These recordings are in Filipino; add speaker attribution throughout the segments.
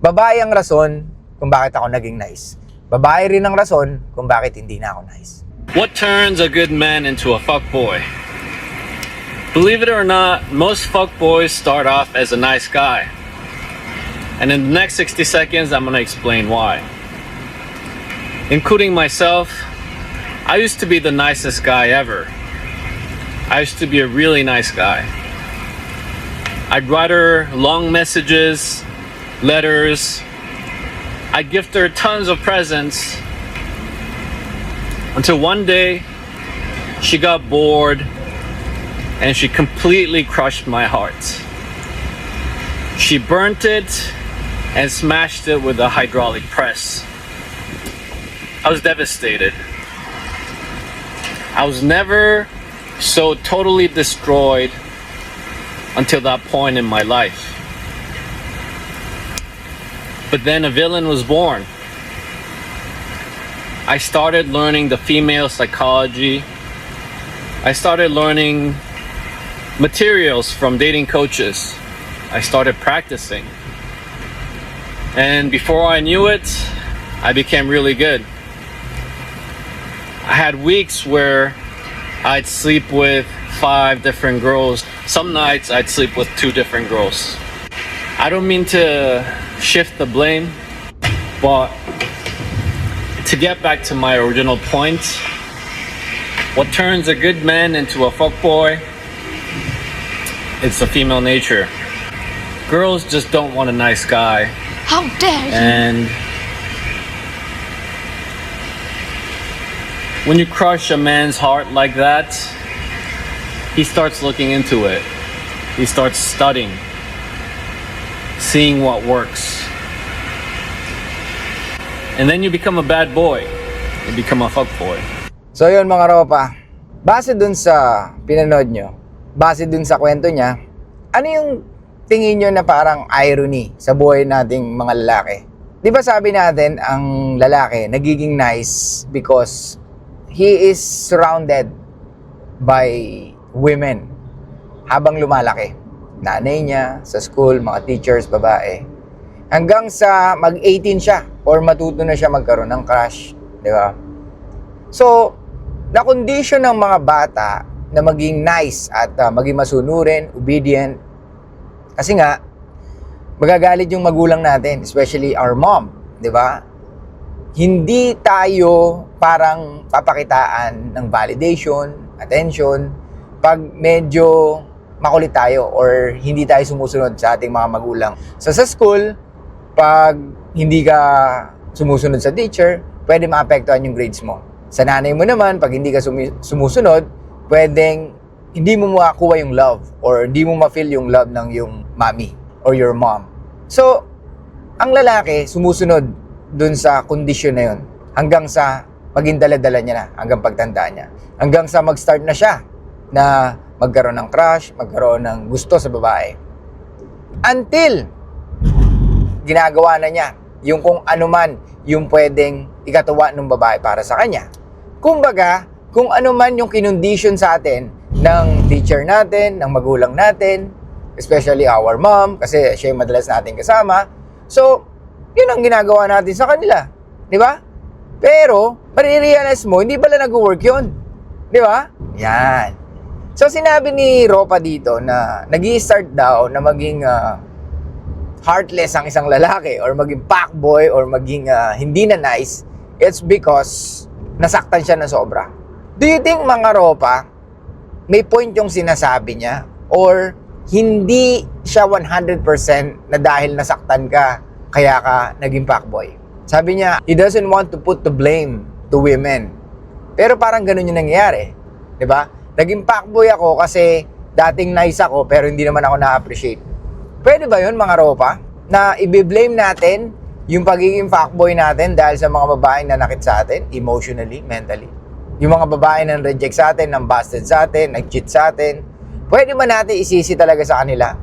Speaker 1: Babae ang rason kung bakit ako naging nice. Babae rin ang rason kung bakit hindi na ako nice.
Speaker 2: What turns a good man into a fuckboy? Believe it or not, most fuckboys start off as a nice guy. And in the next 60 seconds, I'm gonna explain why. Including myself, I used to be the nicest guy ever. I used to be a really nice guy. I'd write her long messages, letters. I'd gift her tons of presents until one day she got bored and she completely crushed my heart. She burnt it and smashed it with a hydraulic press. I was devastated. I was never so totally destroyed until that point in my life. But then a villain was born. I started learning the female psychology. I started learning materials from dating coaches. I started practicing. And before I knew it, I became really good. I had weeks where I'd sleep with 5 different girls. Some nights I'd sleep with 2 different girls. I don't mean to shift the blame, but to get back to my original point, what turns a good man into a fuckboy? It's the female nature. Girls just don't want a nice guy.
Speaker 3: How dare you!
Speaker 2: And when you crush a man's heart like that, he starts looking into it. He starts studying, seeing what works. And then you become a bad boy. You become a fuckboy.
Speaker 1: So yun mga ropa, base dun sa pinanood nyo, base dun sa kwento niya, ano yung tingin nyo na parang irony sa buhay nating mga lalaki? Di ba sabi natin, ang lalaki nagiging nice because he is surrounded by women habang lumalaki. Nanay niya, sa school, mga teachers, babae. Hanggang sa mag-18 siya or matuto na siya magkaroon ng crush. Di ba? So, na-condition ng mga bata na maging nice at maging masunurin, obedient. Kasi nga, magagalit yung magulang natin, especially our mom. Di ba? Hindi tayo parang papakitaan ng validation, attention, pag medyo makulit tayo or hindi tayo sumusunod sa ating mga magulang. So sa school, pag hindi ka sumusunod sa teacher, pwede maapektuhan yung grades mo. Sa nanay mo naman, pag hindi ka sumusunod, pwedeng hindi mo makakuha yung love or hindi mo ma-feel yung love ng yung mommy or your mom. So, ang lalaki sumusunod dun sa kondisyon na yun hanggang sa maging dala-dala niya na, hanggang pagtanda niya. Hanggang sa mag-start na siya na magkaroon ng crush, magkaroon ng gusto sa babae. Until ginagawa na niya yung kung ano man yung pwedeng ikatuwa ng babae para sa kanya. Kumbaga, kung ano man yung kinondisyon sa atin ng teacher natin, ng magulang natin, especially our mom, kasi siya yung madalas natin kasama. So, yun ang ginagawa natin sa kanila. Di ba? Pero, marirealize mo, hindi pala nag-work yun. Di ba? Yan. So, sinabi ni Ropa dito na nag-i-start daw na maging heartless ang isang lalaki or maging fuckboy or maging hindi na nice. It's because nasaktan siya na sobra. Do you think, mga Ropa, may point yung sinasabi niya? Or hindi siya 100% na dahil nasaktan ka, kaya ka naging fuckboy? Sabi niya, he doesn't want to put the blame to women. Pero parang ganun yung nangyayari. Diba? Naging fuckboy ako kasi dating nice ako pero hindi naman ako na-appreciate. Pwede ba yun, mga Ropa? Na i-blame natin yung pagiging fuckboy natin dahil sa mga babaeng nanakit sa atin, emotionally, mentally. Yung mga babae nang reject sa atin, nang busted sa atin, nag-cheat sa atin. Pwede ba natin isisi talaga sa kanila?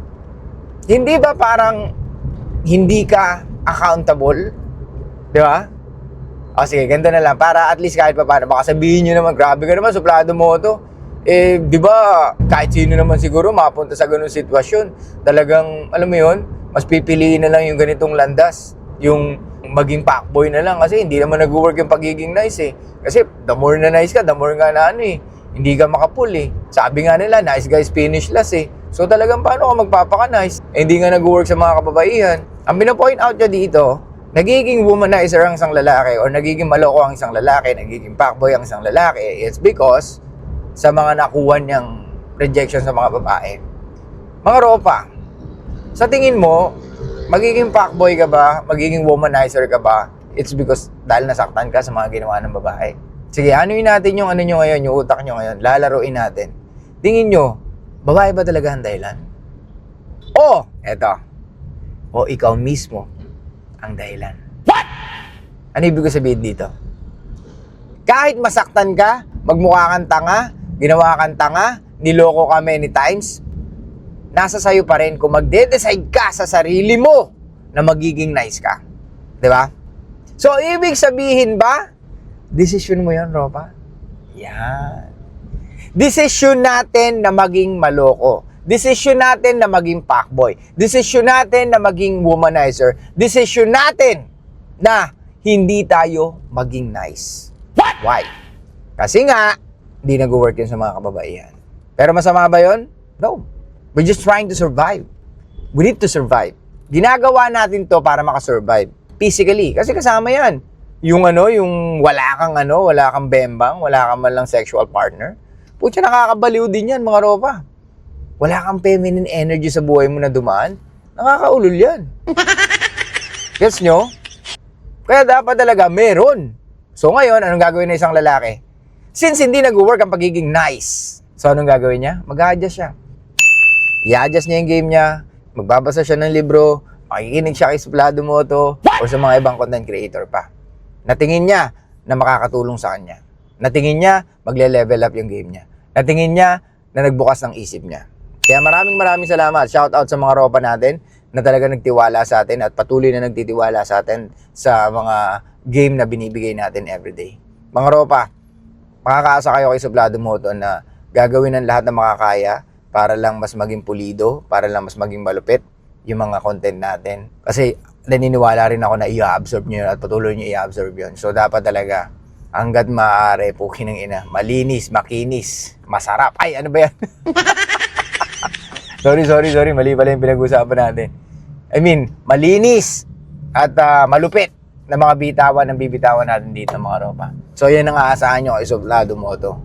Speaker 1: Hindi ba parang hindi ka accountable? Di ba? O sige, ganito na lang. Para at least kahit pa paano, baka sabihin nyo naman, grabe ka naman, suplado mo to. Eh, di ba, kahit sino naman siguro mapunta sa ganung sitwasyon. Talagang, alam mo yun, Mas pipiliin na lang yung ganitong landas. Yung maging fuckboy na lang kasi hindi naman nag-work yung pagiging nice eh. Kasi the more na nice ka, the more nga na hindi ka makapul eh. Sabi nga nila, nice guys finish last eh. So talagang paano ka magpapaka-nice? Eh, hindi nga nag-work sa mga kababaihan. Ang pinapoint out niya dito, nagiging womanizer ang isang lalaki or nagiging maloko ang isang lalaki, nagiging fuckboy ang isang lalaki, it's because sa mga nakuha niyang rejection sa mga babae. Mga ropa, sa tingin mo, magiging fuckboy ka ba? Magiging womanizer ka ba? It's because dahil nasaktan ka sa mga ginawa ng babae. Sige, anuin natin yung ano nyo ngayon, yung utak nyo ngayon. Lalaruin natin. Tingin nyo, babae ba talaga ang dahilan? O, eto. O ikaw mismo ang dahilan. What? Ano ibig ko sabihin dito? Kahit masaktan ka, magmukha kang tanga, ginawa kang tanga, niloko ka many times, nasa sayo pa rin kung magde-decide ka sa sarili mo na magiging nice ka. Diba? So, ibig sabihin ba, desisyon mo yan, Ropa? Yan. Desisyon natin na maging maloko. Desisyon natin na maging fuckboy. Desisyon natin na maging womanizer. Desisyon natin na hindi tayo maging nice. What? Why? Kasi nga, hindi nag-work yun sa mga kababaihan. Pero masama ba yun? No. We're just trying to survive. We need to survive. Ginagawa natin to para makasurvive. Physically. Kasi kasama yan. Yung wala kang bembang, wala kang man lang sexual partner. Putya, nakakabaliw din yan, mga ropa. Wala kang feminine energy sa buhay mo na dumaan. Nakakaulol yan. Gets nyo? Kaya dapat talaga meron. So ngayon, anong gagawin ng isang lalaki? Since hindi nag-work ang pagiging nice, so anong gagawin niya? Mag-a-adjust siya. I-adjust niya yung game niya, magbabasa siya ng libro, makikinig siya kay Suplado Moto, o sa mga ibang content creator pa. Natingin niya na makakatulong sa kanya. Natingin niya, magle-level up yung game niya. Natingin niya na nagbukas ng isip niya. Kaya maraming salamat. Shout out sa mga ropa natin na talaga nagtiwala sa atin at patuloy na nagtitiwala sa atin sa mga game na binibigay natin everyday. Mga ropa, makakaasa kayo kay Suplado Moto na gagawin ng lahat ng makakaya para lang mas maging pulido, para lang mas maging malupit yung mga content natin. Kasi naniniwala rin ako na i-absorb nyo yun at patuloy nyo i-absorb yun. So dapat talaga, hanggat maaari, pukin ng ina, malinis, makinis, masarap. Ay, ano ba yan? Sorry. Mali pala yung pinag-usapan natin. I mean, malinis at malupit na mga bitawan ng bibitawan natin dito, mga ropa. So yan ang aasahan nyo kay Suplado Moto.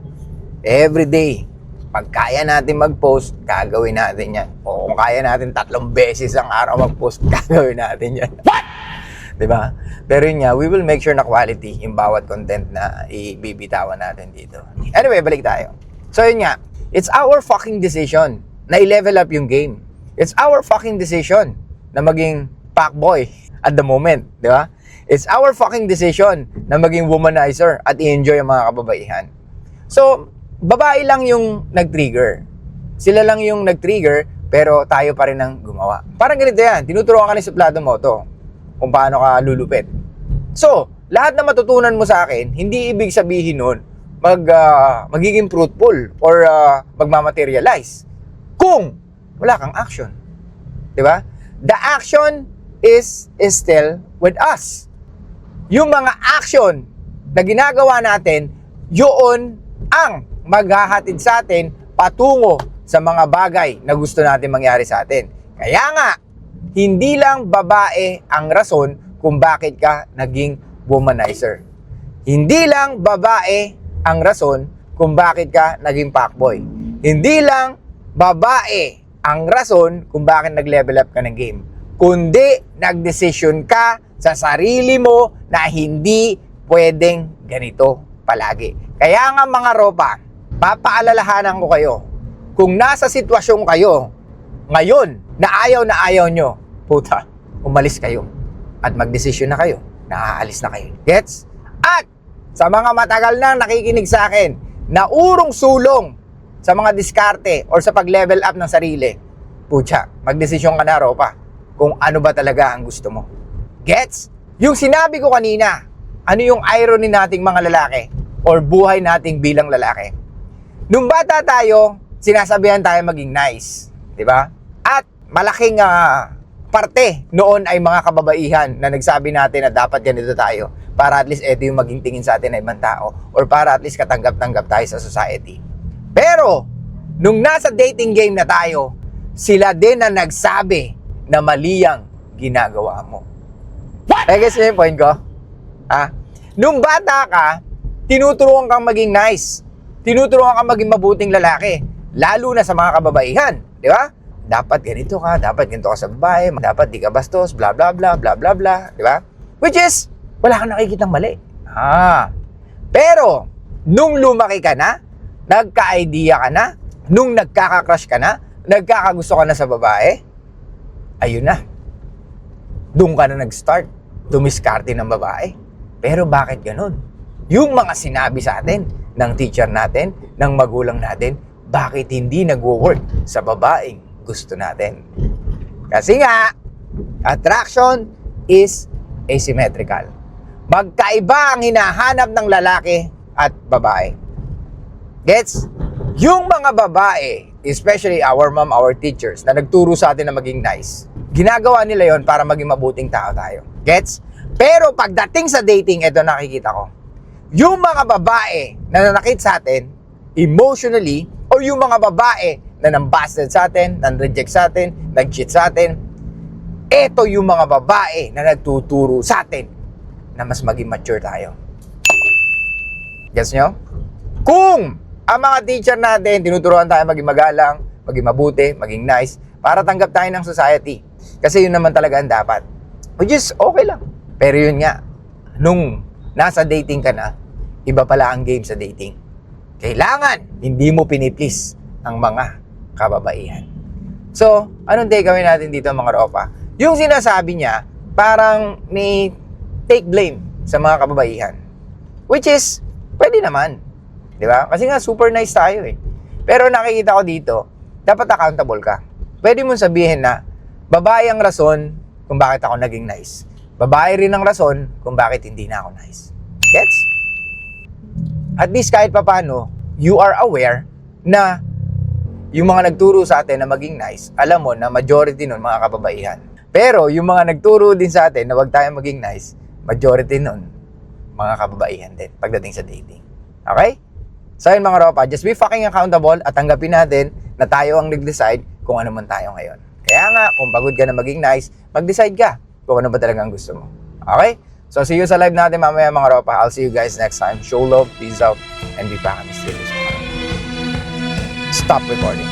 Speaker 1: Every day, pag kaya natin mag-post, gagawin natin yan. O kung kaya natin 3 beses ang araw mag-post, gagawin natin yan. What? Diba? Pero yun nga, we will make sure na quality yung bawat content na ibibitawan natin dito. Anyway, balik tayo. So yun nga, it's our fucking decision na i-level up yung game. It's our fucking decision na maging fuckboy at the moment. Diba? It's our fucking decision na maging womanizer at i-enjoy ang mga kababaihan. So, babae lang yung nag-trigger. Sila lang yung nag-trigger, pero tayo pa rin ang gumawa. Parang ganito yan, tinuturuan ka ni Suplado Moto kung paano ka lulupit. So, lahat na matutunan mo sa akin, hindi ibig sabihin nun magiging fruitful or magmamaterialize kung wala kang action. Diba? The action is still with us. Yung mga action na ginagawa natin, yun ang maghahatid sa atin patungo sa mga bagay na gusto natin mangyari sa atin. Kaya nga, hindi lang babae ang rason kung bakit ka naging womanizer. Hindi lang babae ang rason kung bakit ka naging fuckboy. Hindi lang babae ang rason kung bakit nag-level up ka ng game. Kundi nagdesisyon ka sa sarili mo na hindi pwedeng ganito palagi. Kaya nga mga ropa, papaalalahanan ko kayo, kung nasa sitwasyon kayo ngayon na ayaw nyo, puta, umalis kayo at magdesisyon na kayo na aalis na kayo. Gets? At sa mga matagal na nakikinig sa akin na urong sulong sa mga diskarte or sa pag-level up ng sarili, pucha, magdesisyon ka na, ropa, kung ano ba talaga ang gusto mo. Gets? Yung sinabi ko kanina, ano yung irony nating mga lalaki or buhay nating bilang lalaki? Nung bata tayo, sinasabihan tayo maging nice, di ba? At malaking parte noon ay mga kababaihan na nagsabi natin na dapat ganito tayo para at least ito yung maging tingin sa atin na ibang tao or para at least katanggap-tanggap tayo sa society. Pero, nung nasa dating game na tayo, sila din na nagsabi na mali ang ginagawa mo. Guess yung point ko? Nung bata ka, tinuturuan kang maging nice. Tinuturuan kang maging mabuting lalaki. Lalo na sa mga kababaihan. Di ba? Dapat ganito ka, dapat ganito ka sa babae, dapat di ka bastos, bla bla bla, bla bla bla. Di ba? Which is, wala kang nakikitang mali. Pero, nung lumaki ka na, nagka-idea ka na, nung nagkaka-crush ka na, nagkakagusto ka na sa babae, ayun na. Doon ka na nag-start, dumiskarte ng babae. Pero bakit ganun? Yung mga sinabi sa atin, ng teacher natin, ng magulang natin, bakit hindi nagwo-work sa babaeng gusto natin? Kasi nga, attraction is asymmetrical. Magkaiba ang hinahanap ng lalaki at babae. Gets? Yung mga babae, especially our mom, our teachers, na nagturo sa atin na maging nice, ginagawa nila yon para maging mabuting tao tayo. Gets? Pero pagdating sa dating, ito nakikita ko. Yung mga babae na nanakit sa atin, emotionally, or yung mga babae na nambasted sa atin, nang-reject sa atin, nag-cheat sa atin, ito yung mga babae na nagtuturo sa atin na mas maging mature tayo. Gets nyo? Kung ang mga teacher natin, tinuturuan tayo maging magalang, maging mabuti, maging nice, para tanggap tayo ng society. Kasi yun naman talaga ang dapat. Which is okay lang. Pero yun nga, nung nasa dating ka na, iba pala ang game sa dating. Kailangan, hindi mo piniplease ang mga kababaihan. So, anong takeaway natin dito mga ropa? Yung sinasabi niya, parang may take blame sa mga kababaihan. Which is, pwede naman. Di ba? Kasi nga, super nice tayo eh. Pero nakikita ko dito, dapat accountable ka. Pwede mong sabihin na, babae ang rason kung bakit ako naging nice. Babae rin ang rason kung bakit hindi na ako nice. Gets? At least kahit papano, you are aware na yung mga nagturo sa atin na maging nice, alam mo na majority nun mga kababaihan. Pero yung mga nagturo din sa atin na wag tayo maging nice, majority nun mga kababaihan din pagdating sa dating. Okay? So yun mga ropa, just be fucking accountable at tanggapin natin na tayo ang nag-decide kung ano man tayo ngayon. Kaya nga, kung pagod ka na maging nice, mag-decide ka kung ano ba talagang gusto mo. Okay? So see you sa live natin mamaya mga ropa. I'll see you guys next time. Show love, peace out, and be back on the Stop recording.